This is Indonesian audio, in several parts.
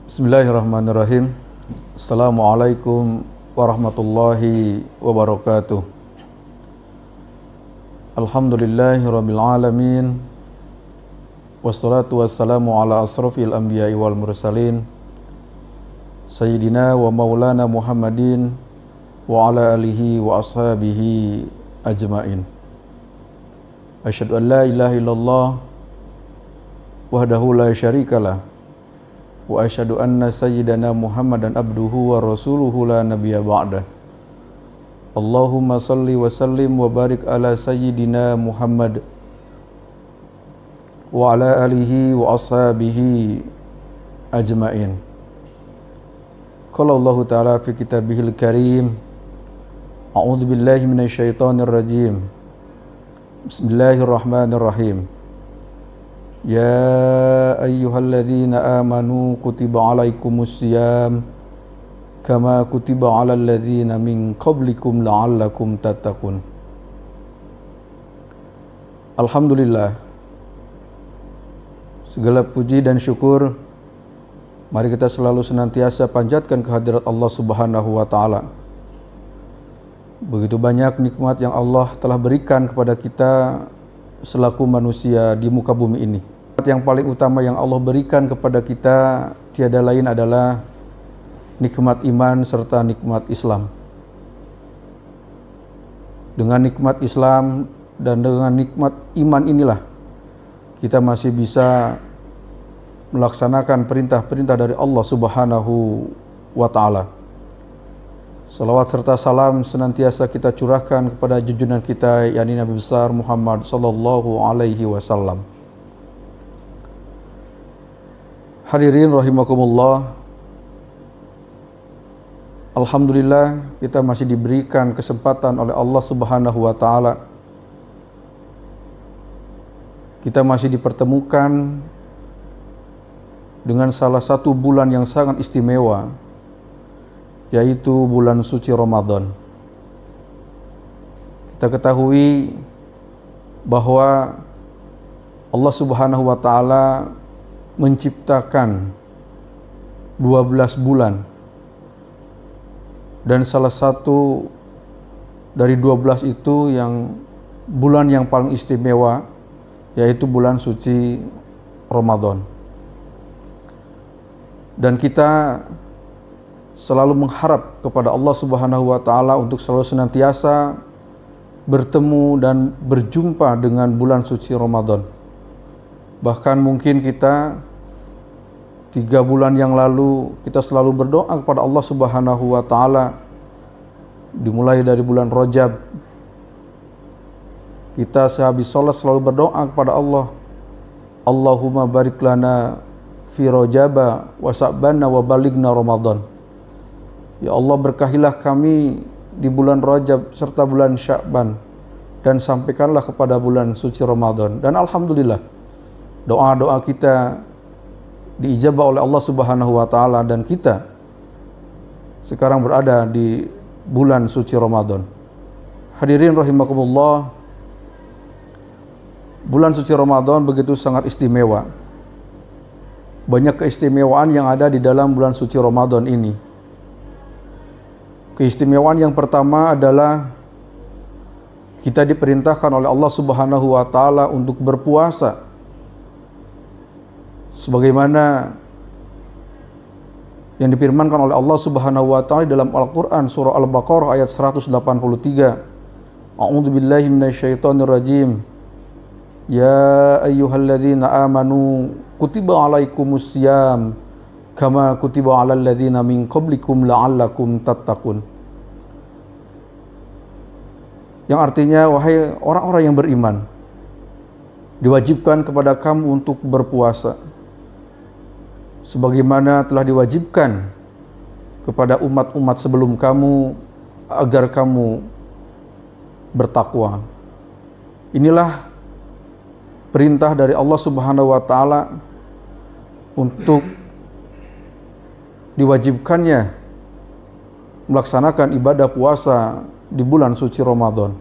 Bismillahirrahmanirrahim. Assalamualaikum warahmatullahi wabarakatuh. Alhamdulillahirabbil alamin. Wassalatu wassalamu ala asrofil anbiya'i wal mursalin Sayyidina wa maulana Muhammadin wa ala alihi wa ashabihi ajma'in. Asyhadu an la ilaha illallah wahdahu la syarikalah wa asyhadu anna sayyidana Muhammadan abduhu wa rasuluhu la nabiyya ba'dah. Allahumma salli wa sallim wa barik ala sayyidina Muhammad wa ala alihi wa ashabihi ajma'in. Qala Allah ta'ala fi kitabihil karim, a'udzu billahi minasy syaithanir rajim. Bismillahirrahmanirrahim. Ya ayyuhalladzina amanu kutiba alaikumus syiyam kama kutiba alal ladzina min qablikum la'allakum tattaqun. Alhamdulillah, segala puji dan syukur mari kita selalu senantiasa panjatkan kehadirat Allah Subhanahu wa taala. Begitu banyak nikmat yang Allah telah berikan kepada kita selaku manusia di muka bumi ini. Yang paling utama yang Allah berikan kepada kita tiada lain adalah nikmat iman serta nikmat Islam. Dengan nikmat Islam dan dengan nikmat iman inilah kita masih bisa melaksanakan perintah-perintah dari Allah Subhanahu wa taala. Salawat serta salam senantiasa kita curahkan kepada junjungan kita yakni Nabi besar Muhammad sallallahu alaihi wasallam. Hadirin rahimakumullah. Alhamdulillah kita masih diberikan kesempatan oleh Allah Subhanahu wa taala. Kita masih dipertemukan dengan salah satu bulan yang sangat istimewa, yaitu bulan suci Ramadan. Kita ketahui bahwa Allah Subhanahu wa taala menciptakan 12 bulan, dan salah satu dari 12 itu yang bulan yang paling istimewa yaitu bulan suci Ramadan. Dan kita selalu mengharap kepada Allah Subhanahu wa taala untuk selalu senantiasa bertemu dan berjumpa dengan bulan suci Ramadan. Bahkan mungkin kita 3 bulan yang lalu kita selalu berdoa kepada Allah Subhanahu wa taala, dimulai dari bulan Rajab. Kita sehabis sholat selalu berdoa kepada Allah, Allahumma barik lana fi Rajaba wa Sa'bana wa balighna Ramadan. Ya Allah, berkahilah kami di bulan Rajab serta bulan Sya'ban dan sampaikanlah kepada bulan suci Ramadan. Dan alhamdulillah, doa-doa kita diijabah oleh Allah Subhanahu wa taala dan kita sekarang berada di bulan suci Ramadan. Hadirin rahimakumullah, bulan suci Ramadan begitu sangat istimewa. Banyak keistimewaan yang ada di dalam bulan suci Ramadan ini. Keistimewaan yang pertama adalah kita diperintahkan oleh Allah Subhanahu wa taala untuk berpuasa. Sebagaimana yang difirmankan oleh Allah Subhanahu wa taala dalam Al-Qur'an surah Al-Baqarah ayat 183. A'udzu billahi minasyaitonir rajim. Ya ayyuhalladzina amanu kutiba alaikumus syiyam kama kutiba alal ladzina min qablikum la'allakum tattaqun. Yang artinya, wahai orang-orang yang beriman, diwajibkan kepada kamu untuk berpuasa sebagaimana telah diwajibkan kepada umat-umat sebelum kamu agar kamu bertakwa. Inilah perintah dari Allah Subhanahu wa taala untuk diwajibkannya melaksanakan ibadah puasa di bulan suci Ramadan.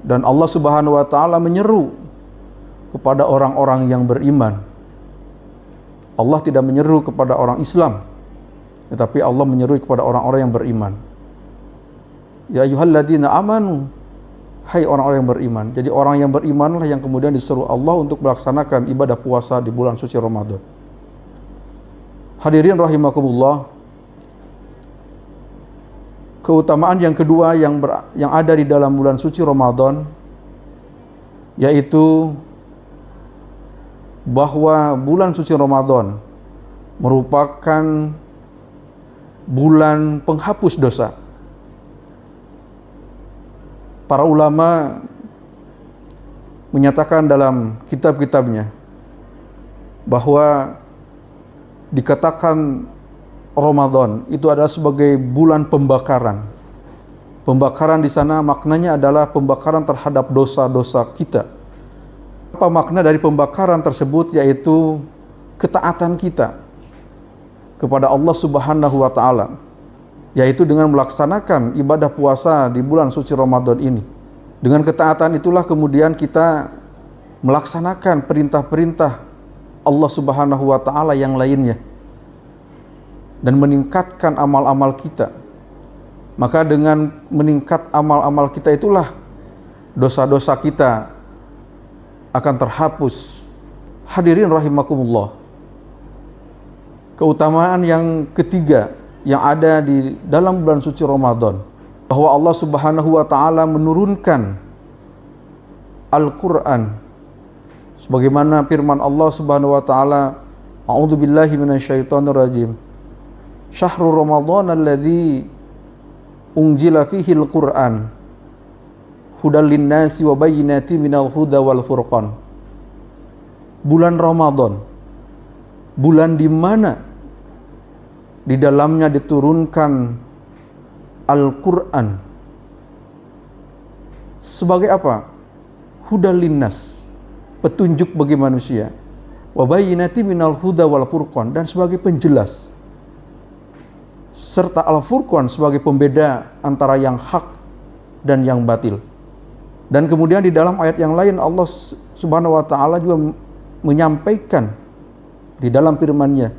Dan Allah Subhanahu wa taala menyeru kepada orang-orang yang beriman Allah tidak menyeru kepada orang Islam, tetapi Allah menyeru kepada orang-orang yang beriman. Ya ayyuhalladzina amanu, hai orang-orang yang beriman. Jadi orang yang berimanlah yang kemudian disuruh Allah untuk melaksanakan ibadah puasa di bulan suci Ramadan. Hadirin rahimakumullah, keutamaan yang kedua yang ada di dalam bulan suci Ramadan, yaitu bahwa bulan suci Ramadan merupakan bulan penghapus dosa. Para ulama menyatakan dalam kitab-kitabnya bahwa dikatakan Ramadan itu adalah sebagai bulan pembakaran. Pembakaran di sana maknanya adalah pembakaran terhadap dosa-dosa kita. Apa makna dari pembakaran tersebut? Yaitu ketaatan kita kepada Allah Subhanahu wa Ta'ala, yaitu dengan melaksanakan ibadah puasa di bulan suci Ramadan ini. Dengan ketaatan itulah kemudian kita melaksanakan perintah-perintah Allah Subhanahu wa Ta'ala yang lainnya dan meningkatkan amal-amal kita. Maka dengan meningkat amal-amal kita itulah dosa-dosa kita akan terhapus. Hadirin rahimakumullah, keutamaan yang ketiga yang ada di dalam bulan suci Ramadan, bahwa Allah Subhanahu wa Ta'ala menurunkan Al-Quran sebagaimana firman Allah Subhanahu wa Ta'ala, a'udzubillahi minasyaitonirrajim, syahrul Ramadan alladzi unzila fihi al-Quran hudal linnasi wa bayyinatin minal huda wal furqan. Bulan Ramadan, bulan di mana di dalamnya diturunkan Al-Quran sebagai apa? Hudal linnas, petunjuk bagi manusia, wa bayyinatin minal huda wal furqan, dan sebagai penjelas, serta Al-Furqan sebagai pembeda antara yang hak dan yang batil. Dan kemudian di dalam ayat yang lain Allah Subhanahu wa Ta'ala juga menyampaikan di dalam firman-Nya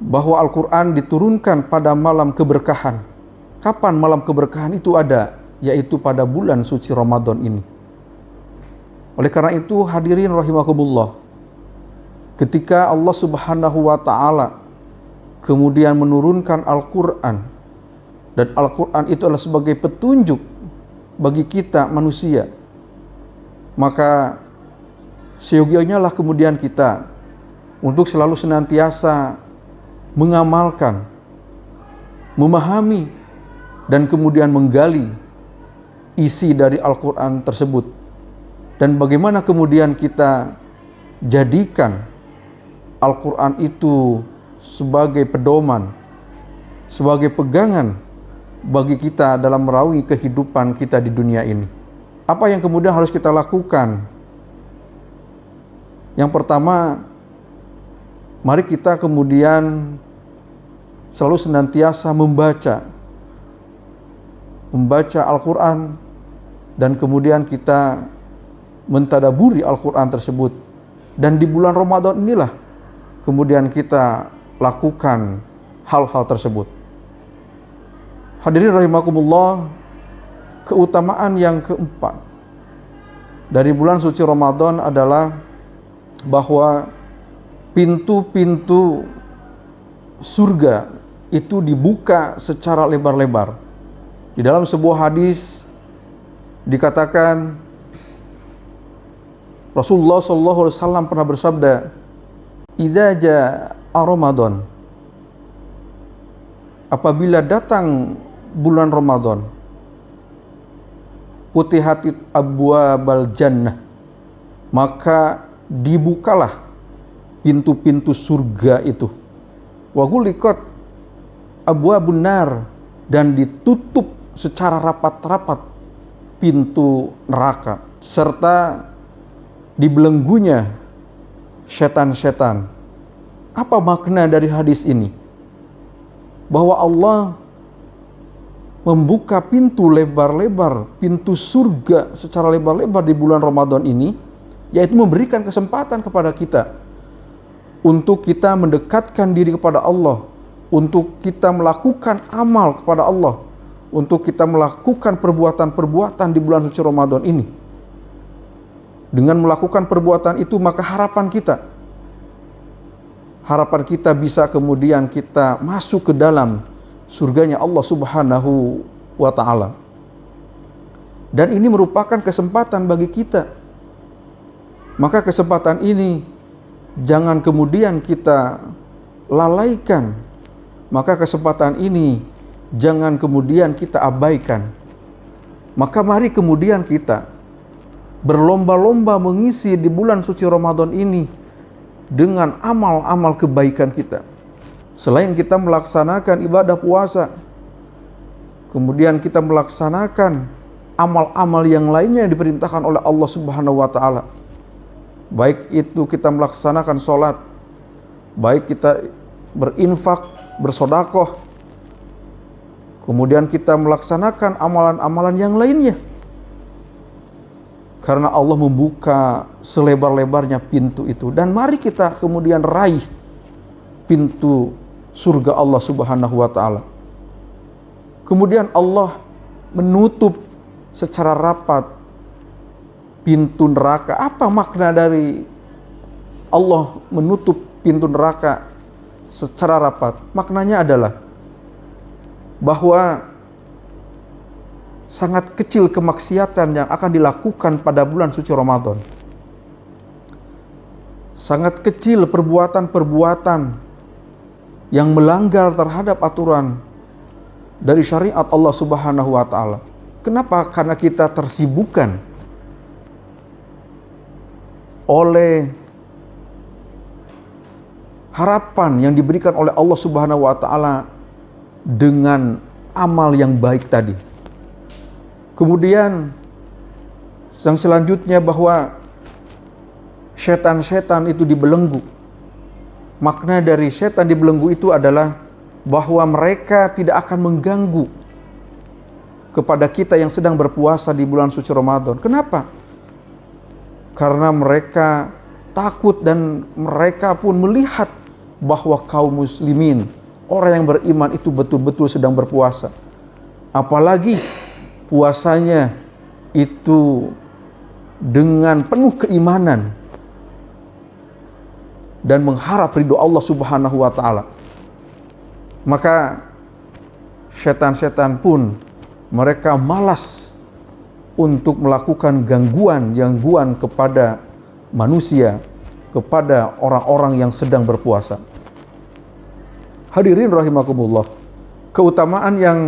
bahwa Al-Quran diturunkan pada malam keberkahan. Kapan malam keberkahan itu ada? Yaitu pada bulan suci Ramadan ini. Oleh karena itu hadirin rahimakumullah, ketika Allah Subhanahu wa Ta'ala kemudian menurunkan Al-Quran, dan Al-Quran itu adalah sebagai petunjuk bagi kita manusia, maka seyogianya lah kemudian kita untuk selalu senantiasa mengamalkan, memahami, dan kemudian menggali isi dari Al-Quran tersebut, dan bagaimana kemudian kita jadikan Al-Quran itu sebagai pedoman, sebagai pegangan bagi kita dalam meraungi kehidupan kita di dunia ini. Apa yang kemudian harus kita lakukan? Yang pertama, mari kita kemudian selalu senantiasa membaca Al-Quran, dan kemudian kita mentadaburi Al-Quran tersebut. Dan di bulan Ramadan inilah kemudian kita lakukan hal-hal tersebut. Hadirin rahimakumullah, keutamaan yang keempat dari bulan suci Ramadan adalah bahwa pintu-pintu surga itu dibuka secara lebar-lebar. Di dalam sebuah hadis dikatakan Rasulullah SAW pernah bersabda, "Idza jaa Ramadan," apabila datang bulan Ramadan, "Futihatit abwabal jannah," maka dibukalah pintu-pintu surga itu. "Wa ghuliqat abwabun nar," dan ditutup secara rapat-rapat pintu neraka, serta dibelenggunya setan-setan. Apa makna dari hadis ini? Bahwa Allah membuka pintu lebar-lebar, pintu surga secara lebar-lebar di bulan Ramadan ini, yaitu memberikan kesempatan kepada kita untuk kita mendekatkan diri kepada Allah, untuk kita melakukan amal kepada Allah, untuk kita melakukan perbuatan-perbuatan di bulan suci Ramadan ini. Dengan melakukan perbuatan itu, maka harapan kita bisa kemudian kita masuk ke dalam surganya Allah Subhanahu wa ta'ala. Dan ini merupakan kesempatan bagi kita. Maka kesempatan ini jangan kemudian kita lalaikan. Maka kesempatan ini jangan kemudian kita abaikan. Maka mari kemudian kita berlomba-lomba mengisi di bulan suci Ramadan ini dengan amal-amal kebaikan kita. Selain kita melaksanakan ibadah puasa, kemudian kita melaksanakan amal-amal yang lainnya yang diperintahkan oleh Allah Subhanahu wa ta'ala. Baik itu kita melaksanakan sholat, baik kita berinfak, bersodakoh, kemudian kita melaksanakan amalan-amalan yang lainnya. Karena Allah membuka selebar-lebarnya pintu itu. Dan mari kita kemudian raih pintu surga Allah Subhanahu wa ta'ala. Kemudian Allah menutup secara rapat pintu neraka. Apa makna dari Allah menutup pintu neraka secara rapat? Maknanya adalah bahwa sangat kecil kemaksiatan yang akan dilakukan pada bulan suci Ramadan. Sangat kecil perbuatan-perbuatan yang melanggar terhadap aturan dari syariat Allah Subhanahu wa ta'ala. Kenapa? Karena kita tersibukkan oleh harapan yang diberikan oleh Allah Subhanahu wa ta'ala dengan amal yang baik tadi. Kemudian yang selanjutnya bahwa setan-setan itu dibelenggu. Makna dari setan dibelenggu itu adalah bahwa mereka tidak akan mengganggu kepada kita yang sedang berpuasa di bulan suci Ramadan. Kenapa? Karena mereka takut dan mereka pun melihat bahwa kaum muslimin, orang yang beriman itu betul-betul sedang berpuasa. Apalagi puasanya itu dengan penuh keimanan dan mengharap ridho Allah Subhanahu wa ta'ala. Maka setan-setan pun mereka malas untuk melakukan gangguan kepada manusia, kepada orang-orang yang sedang berpuasa. Hadirin rahimakumullah, keutamaan yang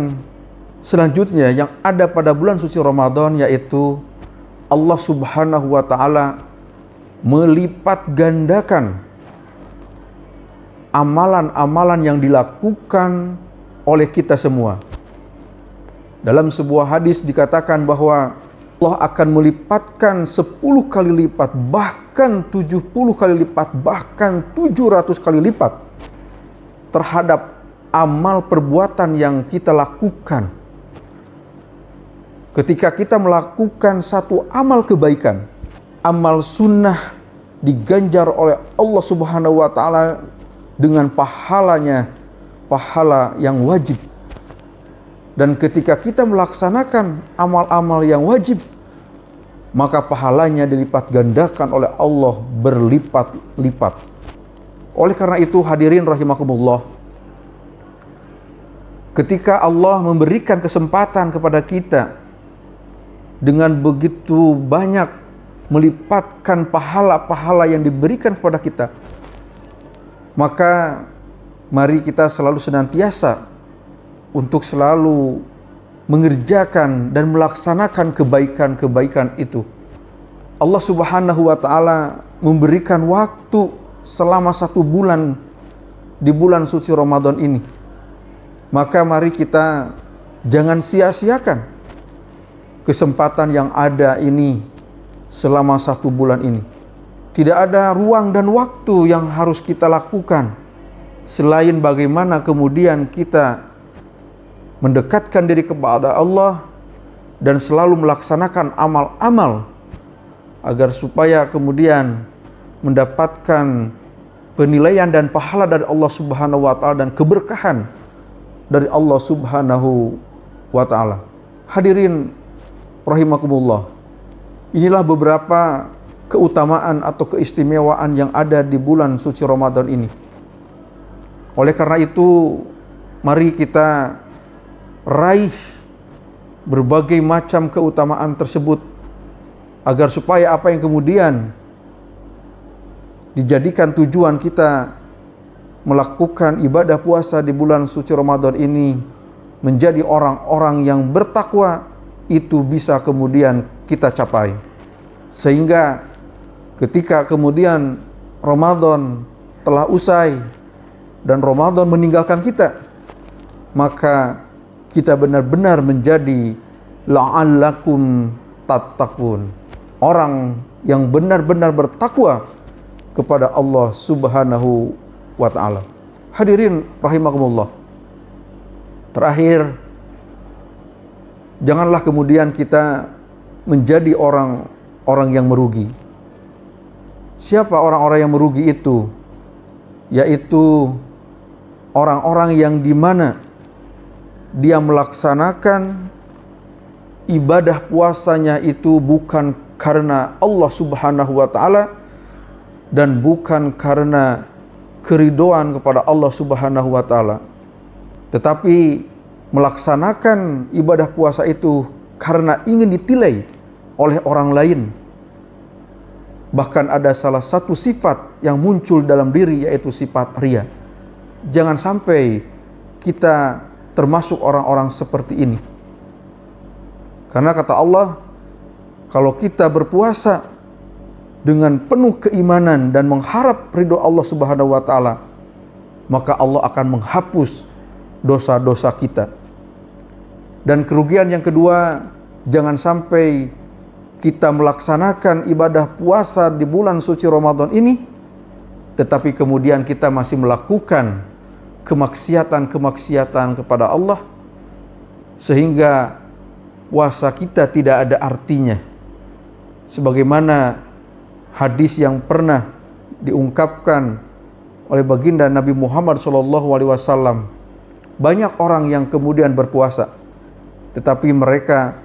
selanjutnya yang ada pada bulan suci Ramadan yaitu Allah Subhanahu wa ta'ala melipat gandakan amalan-amalan yang dilakukan oleh kita semua. Dalam sebuah hadis dikatakan bahwa Allah akan melipatkan 10 kali lipat, bahkan 70 kali lipat, bahkan 700 kali lipat terhadap amal perbuatan yang kita lakukan. Ketika kita melakukan satu amal kebaikan, amal sunnah diganjar oleh Allah Subhanahu wa ta'ala dengan pahalanya, pahala yang wajib. Dan ketika kita melaksanakan amal-amal yang wajib, maka pahalanya dilipat gandakan oleh Allah berlipat-lipat. Oleh karena itu hadirin rahimakumullah, ketika Allah memberikan kesempatan kepada kita dengan begitu banyak melipatkan pahala-pahala yang diberikan kepada kita, maka mari kita selalu senantiasa untuk selalu mengerjakan dan melaksanakan kebaikan-kebaikan itu. Allah Subhanahu wa ta'ala memberikan waktu selama 1 bulan di bulan suci Ramadan ini. Maka mari kita jangan sia-siakan kesempatan yang ada ini selama 1 bulan ini. Tidak ada ruang dan waktu yang harus kita lakukan selain bagaimana kemudian kita mendekatkan diri kepada Allah dan selalu melaksanakan amal-amal agar supaya kemudian mendapatkan penilaian dan pahala dari Allah Subhanahu wa taala dan keberkahan dari Allah Subhanahu wa taala. Hadirin rahimakumullah. Inilah beberapa keutamaan atau keistimewaan yang ada di bulan suci Ramadan ini. Oleh karena itu, mari kita raih berbagai macam keutamaan tersebut agar supaya apa yang kemudian dijadikan tujuan kita melakukan ibadah puasa di bulan suci Ramadan ini menjadi orang-orang yang bertakwa, itu bisa kemudian kita capai. Sehingga ketika kemudian Ramadan telah usai dan Ramadan meninggalkan kita, maka kita benar-benar menjadi la'allakum tattaqun, orang yang benar-benar bertakwa kepada Allah Subhanahu wa ta'ala. Hadirin rahimakumullah. Terakhir, janganlah kemudian kita menjadi orang-orang yang merugi. Siapa orang-orang yang merugi itu? Yaitu orang-orang yang dimana dia melaksanakan ibadah puasanya itu bukan karena Allah Subhanahu wa ta'ala dan bukan karena keridhaan kepada Allah Subhanahu wa ta'ala, tetapi melaksanakan ibadah puasa itu karena ingin ditilai oleh orang lain. Bahkan ada salah satu sifat yang muncul dalam diri, yaitu sifat riya. Jangan sampai kita termasuk orang-orang seperti ini. Karena kata Allah, kalau kita berpuasa dengan penuh keimanan dan mengharap ridho Allah Subhanahu wa ta'ala, maka Allah akan menghapus dosa-dosa kita. Dan kerugian yang kedua, jangan sampai kita melaksanakan ibadah puasa di bulan suci Ramadan ini, tetapi kemudian kita masih melakukan kemaksiatan-kemaksiatan kepada Allah, sehingga puasa kita tidak ada artinya. Sebagaimana hadis yang pernah diungkapkan oleh baginda Nabi Muhammad SAW, banyak orang yang kemudian berpuasa, tetapi mereka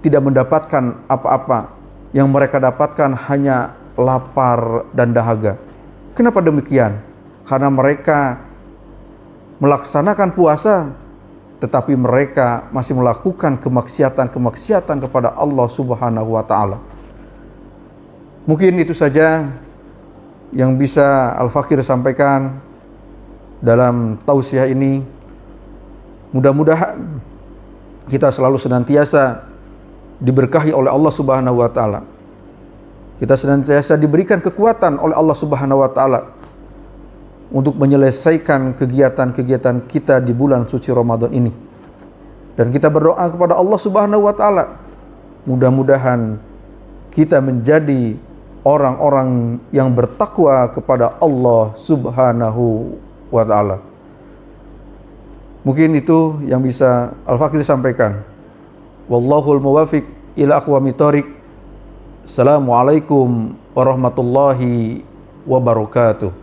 tidak mendapatkan apa-apa. Yang mereka dapatkan hanya lapar dan dahaga. Kenapa demikian? Karena mereka melaksanakan puasa, tetapi mereka masih melakukan kemaksiatan-kemaksiatan kepada Allah Subhanahu wa ta'ala. Mungkin itu saja yang bisa Al-Fakir sampaikan dalam tausiah ini. Mudah-mudahan kita selalu senantiasa diberkahi oleh Allah Subhanahu wa ta'ala. Kita senantiasa diberikan kekuatan oleh Allah Subhanahu wa ta'ala untuk menyelesaikan kegiatan-kegiatan kita di bulan suci Ramadan ini. Dan kita berdoa kepada Allah Subhanahu wa ta'ala, mudah-mudahan kita menjadi orang-orang yang bertakwa kepada Allah Subhanahu wa ta'ala. Mungkin itu yang bisa Al-Fakir sampaikan. Wallahul muwafiq ila aqwamit thoriq. Assalamualaikum warahmatullahi wabarakatuh.